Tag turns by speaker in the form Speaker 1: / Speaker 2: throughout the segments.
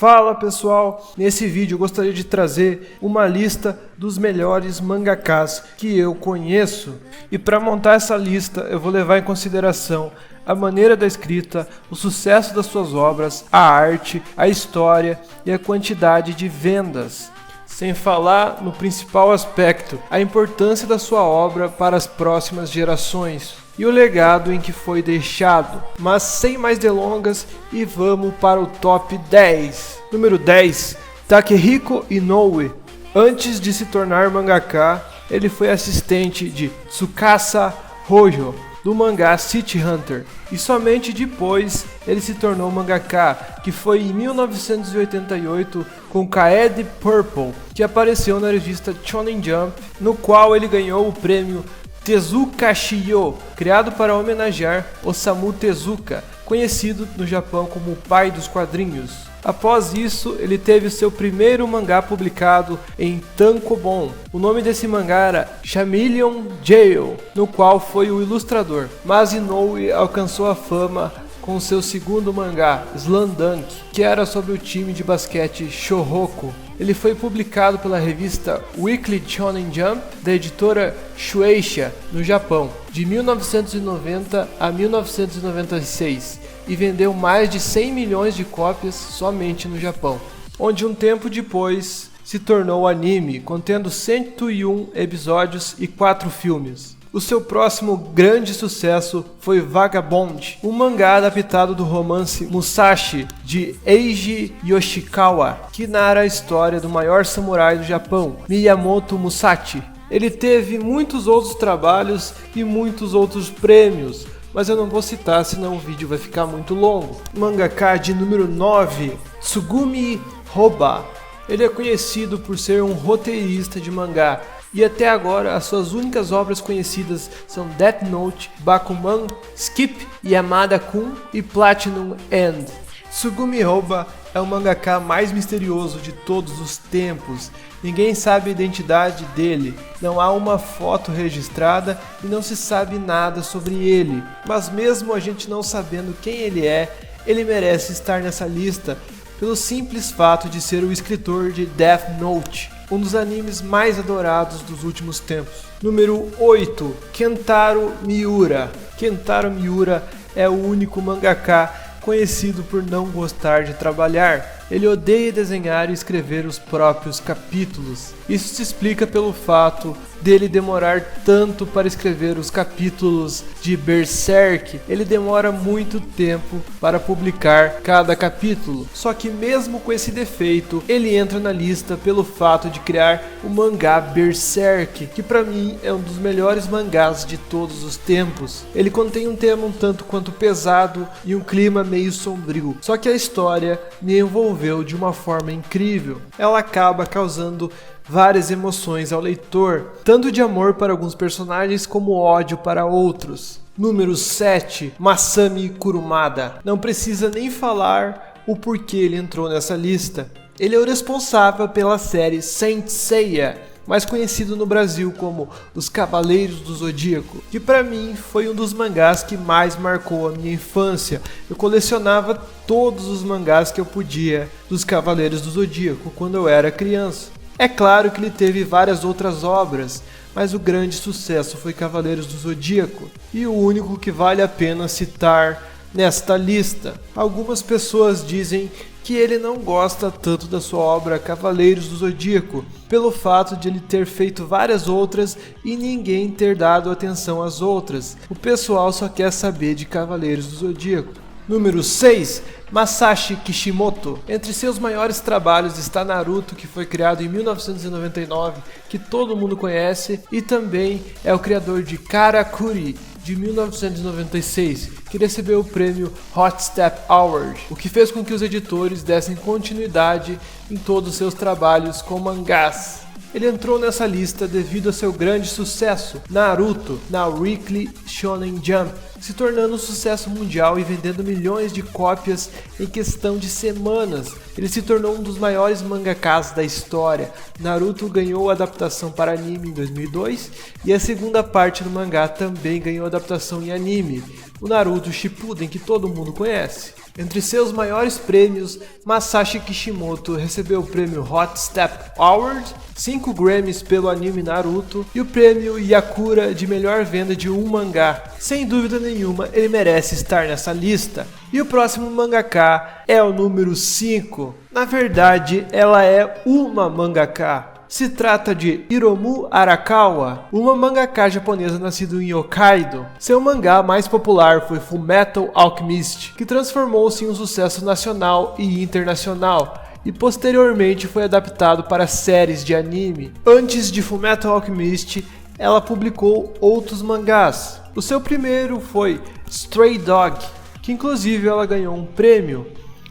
Speaker 1: Fala pessoal, nesse vídeo eu gostaria de trazer uma lista dos melhores mangakas que eu conheço. E para montar essa lista eu vou levar em consideração a maneira da escrita, o sucesso das suas obras, a arte, a história e a quantidade de vendas. Sem falar no principal aspecto, a importância da sua obra para as próximas gerações e o legado em que foi deixado. Mas sem mais delongas, e vamos para o top 10. Número 10, Takehiko Inoue. Antes de se tornar mangaka, ele foi assistente de Tsukasa Hojo, do mangá City Hunter, e somente depois ele se tornou mangaka, que foi em 1988 com Kaede Purple, que apareceu na revista Shonen Jump, no qual ele ganhou o prêmio Tezuka Shiyo, criado para homenagear Osamu Tezuka, conhecido no Japão como o pai dos quadrinhos. Após isso, ele teve seu primeiro mangá publicado em tankobon. O nome desse mangá era Chameleon Jail, no qual foi o ilustrador. Mas Inoue alcançou a fama com seu segundo mangá, Slam-Dunk, que era sobre o time de basquete Shohoku. Ele foi publicado pela revista Weekly Shonen Jump, da editora Shueisha, no Japão, de 1990 a 1996, e vendeu mais de 100 milhões de cópias somente no Japão, onde um tempo depois se tornou anime, contendo 101 episódios e 4 filmes. O seu próximo grande sucesso foi Vagabond, um mangá adaptado do romance Musashi, de Eiji Yoshikawa, que narra a história do maior samurai do Japão, Miyamoto Musashi. Ele teve muitos outros trabalhos e muitos outros prêmios, mas eu não vou citar, senão o vídeo vai ficar muito longo. Mangaka de número 9, Tsugumi Hoba. Ele é conhecido por ser um roteirista de mangá, e até agora as suas únicas obras conhecidas são Death Note, Bakuman, Skip, Yamada-kun e Platinum End. Tsugumi Hoba é o mangaka mais misterioso de todos os tempos. Ninguém sabe a identidade dele, não há uma foto registrada e não se sabe nada sobre ele. Mas mesmo a gente não sabendo quem ele merece estar nessa lista pelo simples fato de ser o escritor de Death Note, um dos animes mais adorados dos últimos tempos. Número 8, Kentaro Miura. Kentaro Miura é o único mangaka conhecido por não gostar de trabalhar. Ele odeia desenhar e escrever os próprios capítulos. Isso se explica pelo fato dele demorar tanto para escrever os capítulos de Berserk. Ele demora muito tempo para publicar cada capítulo. Só que mesmo com esse defeito, ele entra na lista pelo fato de criar o mangá Berserk, que para mim é um dos melhores mangás de todos os tempos. Ele contém um tema um tanto quanto pesado e um clima meio sombrio. Só que a história me envolveu de uma forma incrível. Ela acaba causando várias emoções ao leitor, tanto de amor para alguns personagens como ódio para outros. Número 7, Masami Kurumada. Não precisa nem falar o porquê ele entrou nessa lista. Ele é o responsável pela série Saint Seiya, mais conhecido no Brasil como Os Cavaleiros do Zodíaco, que para mim foi um dos mangás que mais marcou a minha infância. Eu colecionava todos os mangás que eu podia dos Cavaleiros do Zodíaco quando eu era criança. É claro que ele teve várias outras obras, mas o grande sucesso foi Cavaleiros do Zodíaco, e o único que vale a pena citar nesta lista. Algumas pessoas dizem que ele não gosta tanto da sua obra Cavaleiros do Zodíaco, pelo fato de ele ter feito várias outras e ninguém ter dado atenção às outras. O pessoal só quer saber de Cavaleiros do Zodíaco. Número 6, Masashi Kishimoto. Entre seus maiores trabalhos está Naruto, que foi criado em 1999, que todo mundo conhece, e também é o criador de Karakuri, de 1996, que recebeu o prêmio Hot Step Award, o que fez com que os editores dessem continuidade em todos os seus trabalhos com mangás. Ele entrou nessa lista devido a seu grande sucesso, Naruto, na Weekly Shonen Jump, se tornando um sucesso mundial e vendendo milhões de cópias em questão de semanas. Ele se tornou um dos maiores mangakas da história. Naruto ganhou adaptação para anime em 2002 e a segunda parte do mangá também ganhou adaptação em anime, o Naruto Shippuden, que todo mundo conhece. Entre seus maiores prêmios, Masashi Kishimoto recebeu o prêmio Hot Step Award, 5 Grammys pelo anime Naruto e o prêmio Yakura de melhor venda de um mangá. Sem dúvida nenhuma, ele merece estar nessa lista. E o próximo mangaka é o número 5. Na verdade, ela é uma mangaka. Se trata de Hiromu Arakawa, uma mangaka japonesa nascida em Hokkaido. Seu mangá mais popular foi Fullmetal Alchemist, que transformou-se em um sucesso nacional e internacional, e posteriormente foi adaptado para séries de anime. Antes de Fullmetal Alchemist, ela publicou outros mangás. O seu primeiro foi Stray Dog, que inclusive ela ganhou um prêmio.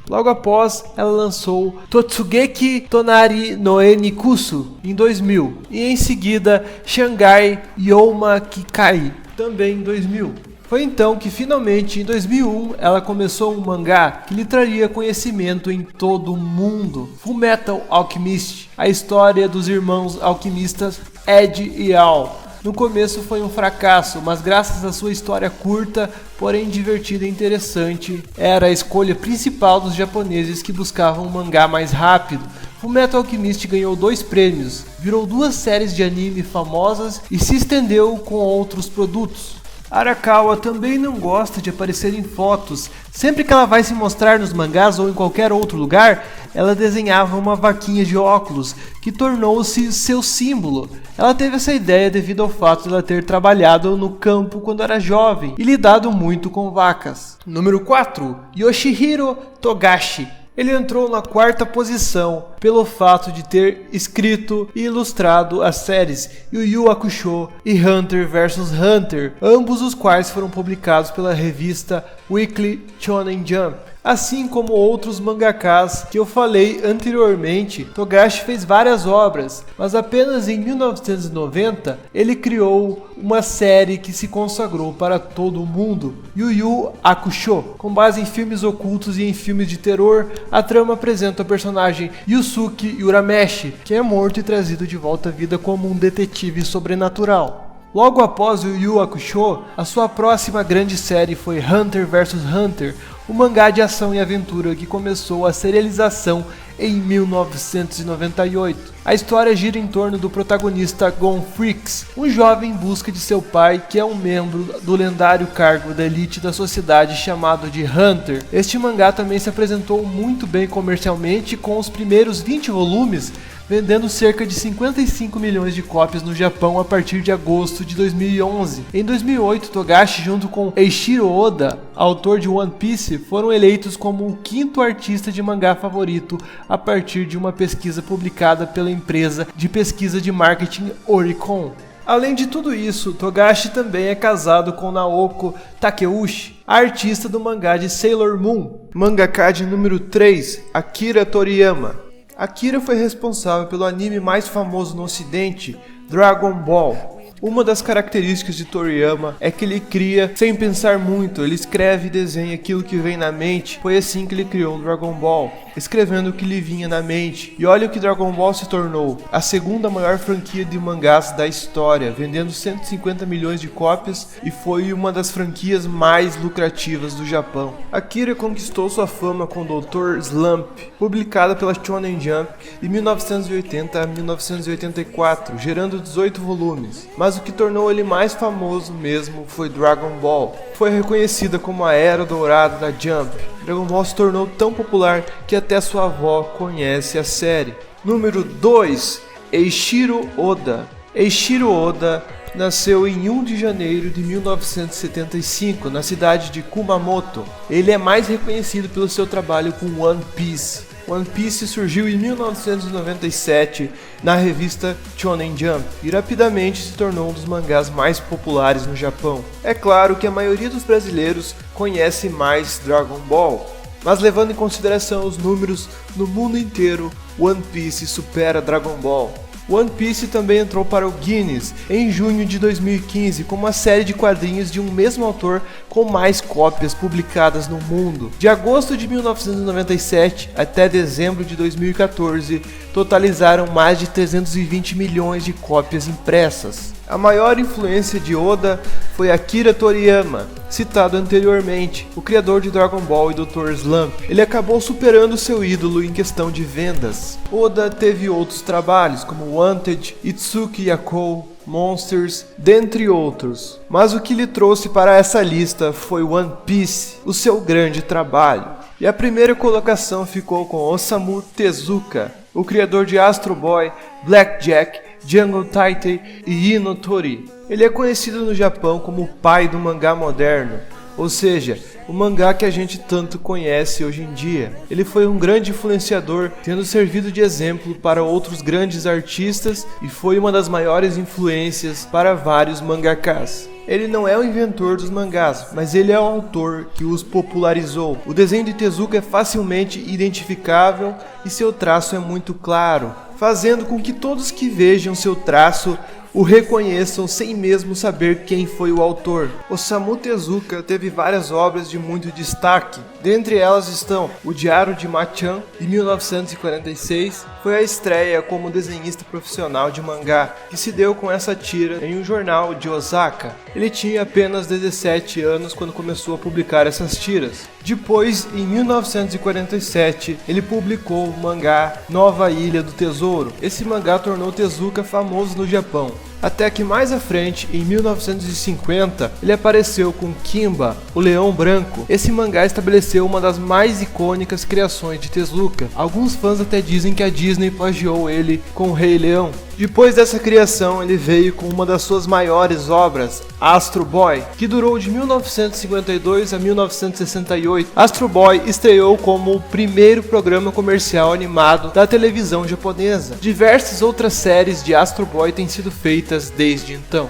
Speaker 1: Logo após, ela lançou Totsugeki Tonari no Enikusu em 2000 e em seguida Shanghai Youma Kikai, também em 2000. Foi então que finalmente em 2001 ela começou um mangá que lhe traria conhecimento em todo o mundo, Fullmetal Alchemist, a história dos irmãos alquimistas Ed e Al. No começo foi um fracasso, mas graças à sua história curta, porém divertida e interessante, era a escolha principal dos japoneses que buscavam um mangá mais rápido. Fullmetal Alchemist ganhou 2 prêmios, virou 2 séries de anime famosas e se estendeu com outros produtos. Arakawa também não gosta de aparecer em fotos. Sempre que ela vai se mostrar nos mangás ou em qualquer outro lugar, ela desenhava uma vaquinha de óculos, que tornou-se seu símbolo. Ela teve essa ideia devido ao fato de ela ter trabalhado no campo quando era jovem e lidado muito com vacas. Número 4. Yoshihiro Togashi. Ele entrou na 4ª posição pelo fato de ter escrito e ilustrado as séries Yu Yu Hakusho e Hunter vs Hunter, ambos os quais foram publicados pela revista Weekly Shonen Jump. Assim como outros mangakas que eu falei anteriormente, Togashi fez várias obras, mas apenas em 1990 ele criou uma série que se consagrou para todo o mundo, Yu Yu Hakusho. Com base em filmes ocultos e em filmes de terror, a trama apresenta o personagem Yusuke Urameshi, que é morto e trazido de volta à vida como um detetive sobrenatural. Logo após Yu Yu Hakusho, a sua próxima grande série foi Hunter vs Hunter, um mangá de ação e aventura que começou a serialização em 1998. A história gira em torno do protagonista Gon Freaks, um jovem em busca de seu pai que é um membro do lendário cargo da elite da sociedade chamado de Hunter. Este mangá também se apresentou muito bem comercialmente, com os primeiros 20 volumes vendendo cerca de 55 milhões de cópias no Japão a partir de agosto de 2011. Em 2008, Togashi, junto com Eiichiro Oda, autor de One Piece, foram eleitos como o 5º artista de mangá favorito a partir de uma pesquisa publicada pela empresa de pesquisa de marketing Oricon. Além de tudo isso, Togashi também é casado com Naoko Takeuchi, a artista do mangá de Sailor Moon. Mangaka de número 3, Akira Toriyama. Akira foi responsável pelo anime mais famoso no ocidente, Dragon Ball. Uma das características de Toriyama é que ele cria sem pensar muito, ele escreve e desenha aquilo que vem na mente. Foi assim que ele criou o Dragon Ball, escrevendo o que lhe vinha na mente. E olha o que Dragon Ball se tornou, a 2ª maior franquia de mangás da história, vendendo 150 milhões de cópias e foi uma das franquias mais lucrativas do Japão. Akira conquistou sua fama com Dr. Slump, publicada pela Shonen Jump de 1980 a 1984, gerando 18 volumes. Mas o que tornou ele mais famoso mesmo foi Dragon Ball. Foi reconhecida como a Era Dourada da Jump. Dragon Ball se tornou tão popular que até sua avó conhece a série. Número 2. Eiichiro Oda. Eiichiro Oda nasceu em 1 de janeiro de 1975, na cidade de Kumamoto. Ele é mais reconhecido pelo seu trabalho com One Piece. One Piece surgiu em 1997 na revista Shonen Jump e rapidamente se tornou um dos mangás mais populares no Japão. É claro que a maioria dos brasileiros conhece mais Dragon Ball, mas levando em consideração os números, no mundo inteiro, One Piece supera Dragon Ball. One Piece também entrou para o Guinness em junho de 2015 como a série de quadrinhos de um mesmo autor com mais cópias publicadas no mundo. De agosto de 1997 até dezembro de 2014, totalizaram mais de 320 milhões de cópias impressas. A maior influência de Oda foi Akira Toriyama, citado anteriormente, o criador de Dragon Ball e Dr. Slump. Ele acabou superando seu ídolo em questão de vendas. Oda teve outros trabalhos, como Wanted, Itsuki Yakou, Monsters, dentre outros. Mas o que lhe trouxe para essa lista foi One Piece, o seu grande trabalho. E a primeira colocação ficou com Osamu Tezuka, o criador de Astro Boy, Blackjack, Jungle Titan e Ino Tori. Ele é conhecido no Japão como o pai do mangá moderno, ou seja, o mangá que a gente tanto conhece hoje em dia. Ele foi um grande influenciador, tendo servido de exemplo para outros grandes artistas e foi uma das maiores influências para vários mangakas. Ele não é o inventor dos mangás, mas ele é o autor que os popularizou. O desenho de Tezuka é facilmente identificável e seu traço é muito claro, fazendo com que todos que vejam seu traço o reconheçam sem mesmo saber quem foi o autor. Osamu Tezuka teve várias obras de muito destaque. Dentre elas estão O Diário de Ma-chan, de 1946, foi a estreia como desenhista profissional de mangá, que se deu com essa tira em um jornal de Osaka. Ele tinha apenas 17 anos quando começou a publicar essas tiras. Depois, em 1947, ele publicou o mangá Nova Ilha do Tesouro. Esse mangá tornou Tezuka famoso no Japão. Até que mais à frente, em 1950, ele apareceu com Kimba, o Leão Branco. Esse mangá estabeleceu uma das mais icônicas criações de Tezuka. Alguns fãs até dizem que a Disney plagiou ele com o Rei Leão. Depois dessa criação, ele veio com uma das suas maiores obras, Astro Boy, que durou de 1952 a 1968. Astro Boy estreou como o primeiro programa comercial animado da televisão japonesa. Diversas outras séries de Astro Boy têm sido feitas desde então.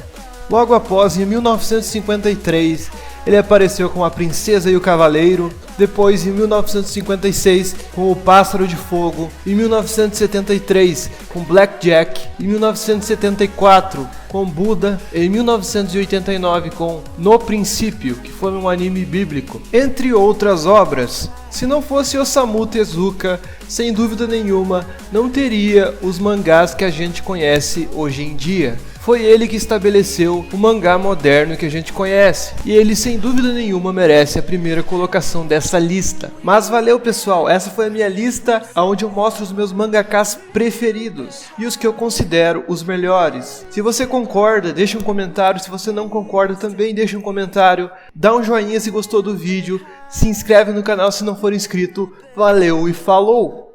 Speaker 1: Logo após, em 1953, ele apareceu com A Princesa e o Cavaleiro, depois em 1956 com O Pássaro de Fogo, em 1973 com Blackjack, em 1974 com Buda, em 1989 com No Princípio, que foi um anime bíblico, entre outras obras. Se não fosse Osamu Tezuka, sem dúvida nenhuma, não teria os mangás que a gente conhece hoje em dia. Foi ele que estabeleceu o mangá moderno que a gente conhece, e ele sem dúvida nenhuma merece a primeira colocação dessa lista. Mas valeu, pessoal, essa foi a minha lista onde eu mostro os meus mangakas preferidos e os que eu considero os melhores. Se você concorda, deixa um comentário. Se você não concorda, também deixa um comentário. Dá um joinha se gostou do vídeo, se inscreve no canal se não for inscrito. Valeu e falou!